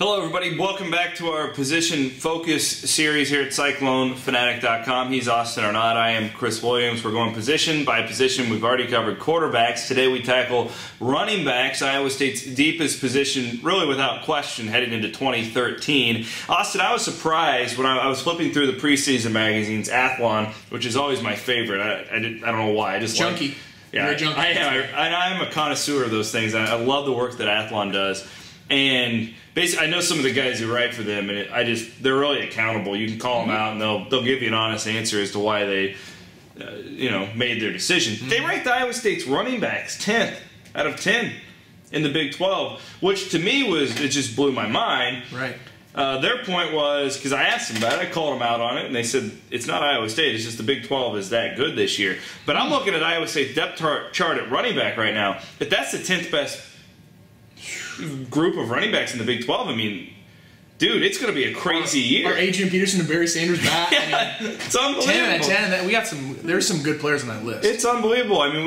Hello everybody, welcome back to our position focus series here at CycloneFanatic.com. He's Austen Arnaud, I am Chris Williams. We're going position by position. We've already covered quarterbacks. Today we tackle running backs, Iowa State's deepest position, really without question, heading into 2013. Austen, I was surprised when I was flipping through the preseason magazines, Athlon, which is always my favorite. I don't know why. I just junkie. Yeah, you're a junkie. I'm a connoisseur of those things. I love the work that Athlon does. And basically, I know some of the guys who write for them, and they're really accountable. You can call them out, and they'll give you an honest answer as to why they, made their decision. They ranked Iowa State's running backs 10th out of 10 in the Big 12, which to me it just blew my mind. Right. Their point was, because I asked them about it, I called them out on it, and they said it's not Iowa State. It's just the Big 12 is that good this year. But I'm looking at Iowa State's depth chart at running back right now. If that's the 10th best group of running backs in the Big 12, I mean, dude, it's going to be a crazy year. Are Adrian Peterson and Barry Sanders back? Yeah, it's unbelievable. 10 out of 10. We got there's some good players on that list. It's unbelievable. I mean,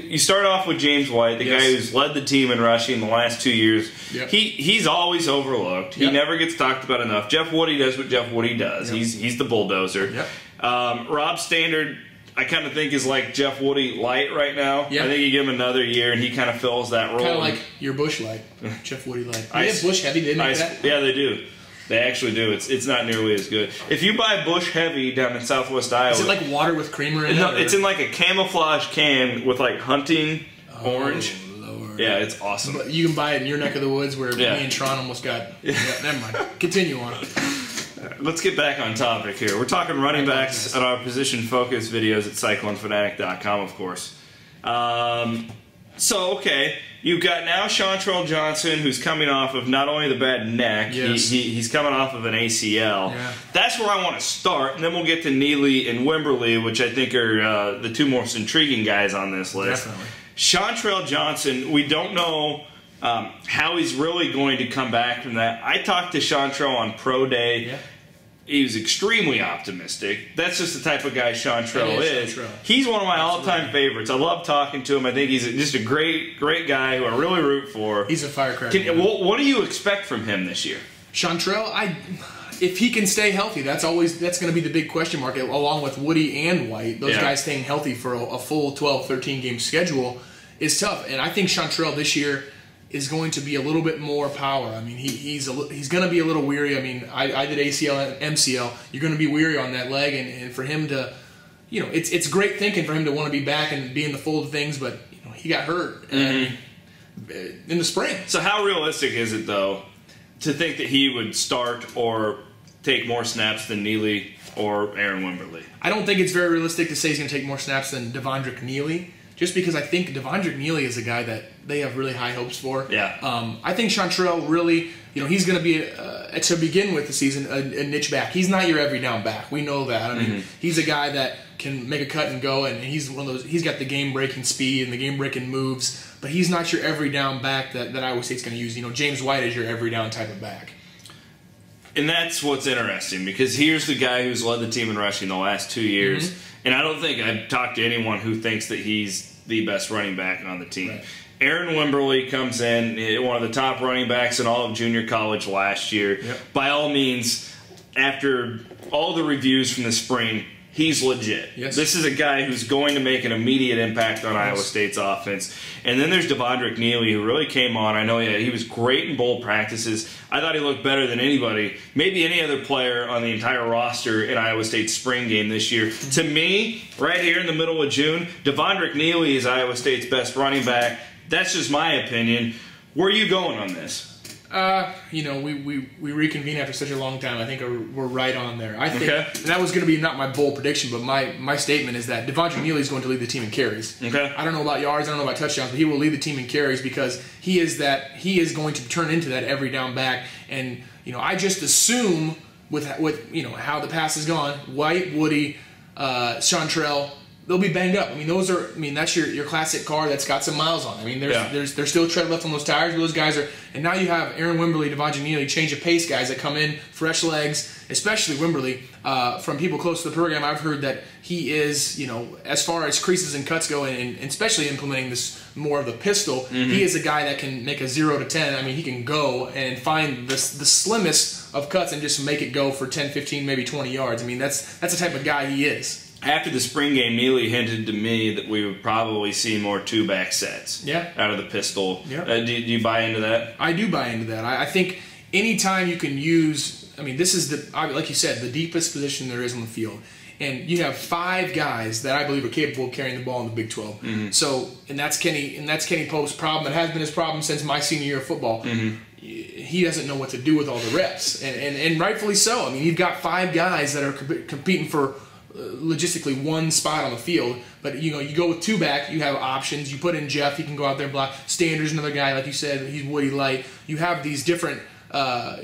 you start off with James White, the guy who's led the team in rushing the last 2 years. Yep. He's always overlooked. He never gets talked about enough. Jeff Woody does what Jeff Woody does. Yep. He's the bulldozer. Yep. Rob Standard, I kind of think is like Jeff Woody light right now. Yep. I think you give him another year and he kind of fills that role. Kind of like your Bush light, Jeff Woody light. They have Bush Heavy, didn't they? Yeah, they do. They actually do. It's not nearly as good. If you buy Bush Heavy down in Southwest Iowa, is it like water with creamer in it? No, it's in like a camouflage can with like hunting orange. Lord. Yeah, it's awesome. But you can buy it in your neck of the woods where me and Tron almost got. Yeah, never mind. Continue on. Let's get back on topic here. We're talking running backs at our position focus videos at CycloneFanatic.com, of course. Okay, you've got now Shawn Trell Johnson, who's coming off of not only the bad neck, he's coming off of an ACL. Yeah. That's where I want to start, and then we'll get to Neely and Wimberly, which I think are the two most intriguing guys on this list. Definitely. Shawn Trell Johnson, we don't know how he's really going to come back from that. I talked to Shawn Trell on Pro Day. Yeah. He was extremely optimistic. That's just the type of guy Shawn Trell is. He's one of my all-time favorites. I love talking to him. I think he's just a great guy who I really root for. He's a firecracker. What do you expect from him this year? Shawn Trell, if he can stay healthy, that's going to be the big question mark, along with Woody and White. Those guys staying healthy for a full 12, 13-game schedule is tough. And I think Shawn Trell this year is going to be a little bit more power. I mean, he's going to be a little weary. I mean, I did ACL and MCL. You're going to be weary on that leg, and for him to, it's great thinking for him to want to be back and be in the fold of things, but he got hurt in the spring. So how realistic is it, though, to think that he would start or take more snaps than Neely or Aaron Wimberly? I don't think it's very realistic to say he's going to take more snaps than Devondrick Neely, just because I think Devondrick Neely is a guy that they have really high hopes for. Yeah. I think Shawn Trell really, he's going to be, to begin with the season, a niche back. He's not your every down back. We know that. I mean, he's a guy that can make a cut and go, and he's one of those. He's got the game-breaking speed and the game-breaking moves, but he's not your every down back that Iowa State's going to use. James White is your every down type of back. And that's what's interesting, because here's the guy who's led the team in rushing the last 2 years, and I don't think I've talked to anyone who thinks that he's the best running back on the team. Right. Aaron Wimberly comes in, one of the top running backs in all of junior college last year. Yep. By all means, after all the reviews from the spring, he's legit. Yes. This is a guy who's going to make an immediate impact on Iowa State's offense. And then there's Devondrick Neely, who really came on. I know he was great in bowl practices. I thought he looked better than anybody, maybe any other player on the entire roster in Iowa State's spring game this year. To me, right here in the middle of June, Devondrick Neely is Iowa State's best running back. That's just my opinion. Where are you going on this? We reconvene after such a long time. I think we're right on there. I think and that was going to be not my bold prediction, but my statement is that Devondrick Neely is going to lead the team in carries. Okay. I don't know about yards, I don't know about touchdowns, but he will lead the team in carries because he is going to turn into that every down back. And I just assume with how the pass has gone, White, Woody, Shawn Trell, they'll be banged up. I mean, that's your classic car that's got some miles on it. I mean, there's still tread left on those tires, but those guys are. And now you have Aaron Wimberly, Devontae Neely, change of pace guys that come in, fresh legs, especially Wimberly. From people close to the program, I've heard that he is, as far as creases and cuts go, and especially implementing this more of the pistol, he is a guy that can make a 0 to 10. I mean, he can go and find the slimmest of cuts and just make it go for 10, 15, maybe 20 yards. I mean, that's the type of guy he is. After the spring game, Neely hinted to me that we would probably see more two-back sets out of the pistol. Yeah. Do you buy into that? I do buy into that. I think anytime you can use, I mean, this is, like you said, the deepest position there is on the field. And you have 5 guys that I believe are capable of carrying the ball in the Big 12. So, and that's Kenny Pope's problem. It has been his problem since my senior year of football. He doesn't know what to do with all the reps, and rightfully so. I mean, you've got 5 guys that are competing for logistically one spot on the field, but you go with 2-back, you have options. You put in Jeff, he can go out there and block. Stander's another guy, like you said, he's Woody light. You have these different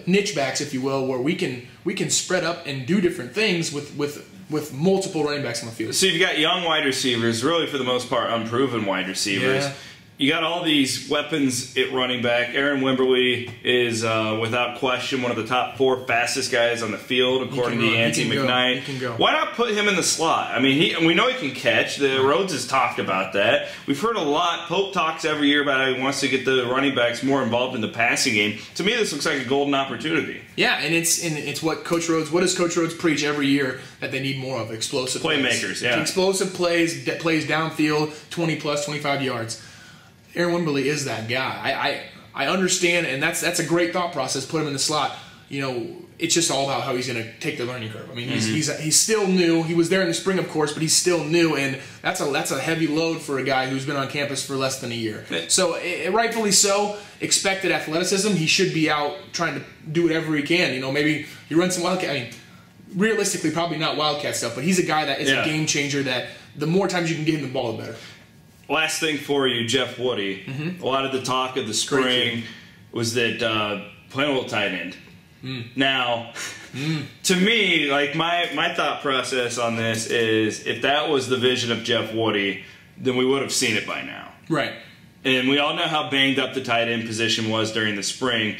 niche backs, if you will, where we can spread up and do different things with multiple running backs on the field. So you've got young wide receivers, really for the most part unproven wide receivers. Yeah. You got all these weapons at running back. Aaron Wimberly is, without question, one of the top 4 fastest guys on the field, according to aunty McKnight. He can go. Why not put him in the slot? I mean, we know he can catch. The Rhodes has talked about that. We've heard a lot. Pope talks every year about how he wants to get the running backs more involved in the passing game. To me, this looks like a golden opportunity. Yeah, and it's what Coach Rhodes. What does Coach Rhodes preach every year that they need more of? Explosive playmakers. Plays. Yeah, explosive plays downfield, 20 plus, 25 yards. Aaron Wimberly is that guy. I understand, and that's a great thought process. Put him in the slot. It's just all about how he's going to take the learning curve. I mean, he's still new. He was there in the spring, of course, but he's still new, and that's a heavy load for a guy who's been on campus for less than a year. So, rightfully so, expected athleticism. He should be out trying to do whatever he can. Maybe he runs some wildcat. I mean, realistically, probably not wildcat stuff, but he's a guy that is a game changer. That the more times you can get him the ball, the better. Last thing for you, Jeff Woody. A lot of the talk of the spring was that playing a little tight end. Now, to me, like my thought process on this is, if that was the vision of Jeff Woody, then we would have seen it by now. Right. And we all know how banged up the tight end position was during the spring.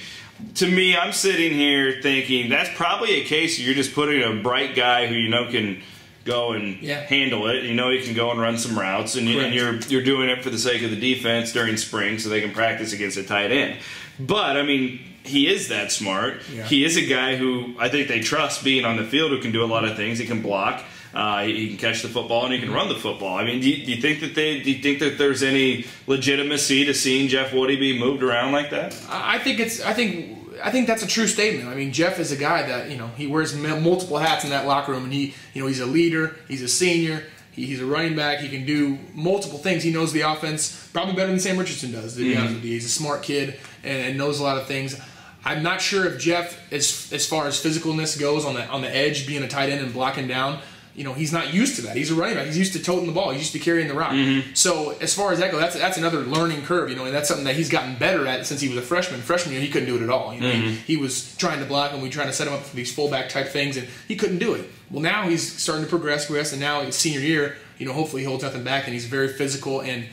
To me, I'm sitting here thinking that's probably a case you're just putting a bright guy who can go and handle it. He can go and run some routes, and you're doing it for the sake of the defense during spring so they can practice against a tight end. But, I mean, he is that smart. Yeah. He is a guy who I think they trust being on the field, who can do a lot of things. He can block. He can catch the football, and he can run the football. I mean, do you think that there's any legitimacy to seeing Jeff Woody be moved around like that? I think that's a true statement. I mean, Jeff is a guy that he wears multiple hats in that locker room, and he's a leader. He's a senior. He's a running back. He can do multiple things. He knows the offense probably better than Sam Richardson does. To be honest with you, he's a smart kid and knows a lot of things. I'm not sure if Jeff, as far as physicalness goes, on the edge, being a tight end and blocking down, he's not used to that. He's a running back. He's used to toting the ball. He's used to carrying the rock. So as far as that goes, that's another learning curve, and that's something that he's gotten better at since he was a freshman. Freshman year, he couldn't do it at all. He was trying to block, and we trying to set him up for these fullback type things, and he couldn't do it. Well, now he's starting to progress, and now in his senior year, hopefully he holds nothing back, and he's very physical, and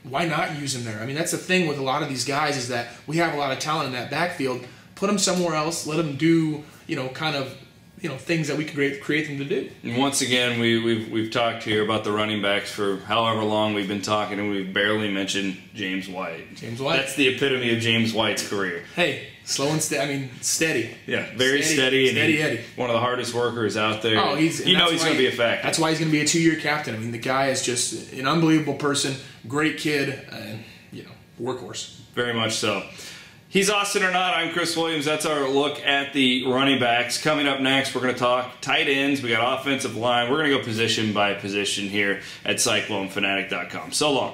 why not use him there? I mean, that's the thing with a lot of these guys, is that we have a lot of talent in that backfield. Put them somewhere else. Let them do things that we can create them to do. And once again, we've talked here about the running backs for however long we've been talking, and we've barely mentioned James White. James White. That's the epitome of James White's career. Hey, slow and steady. I mean, steady. Yeah, very steady. Steady Eddie. One of the hardest workers out there. Oh, he's going to be a factor. That's why he's going to be a 2-year captain. I mean, the guy is just an unbelievable person, great kid, and workhorse. Very much so. He's Austen Arnaud. I'm Chris Williams. That's our look at the running backs. Coming up next, we're going to talk tight ends. We got offensive line. We're going to go position by position here at CycloneFanatic.com. So long.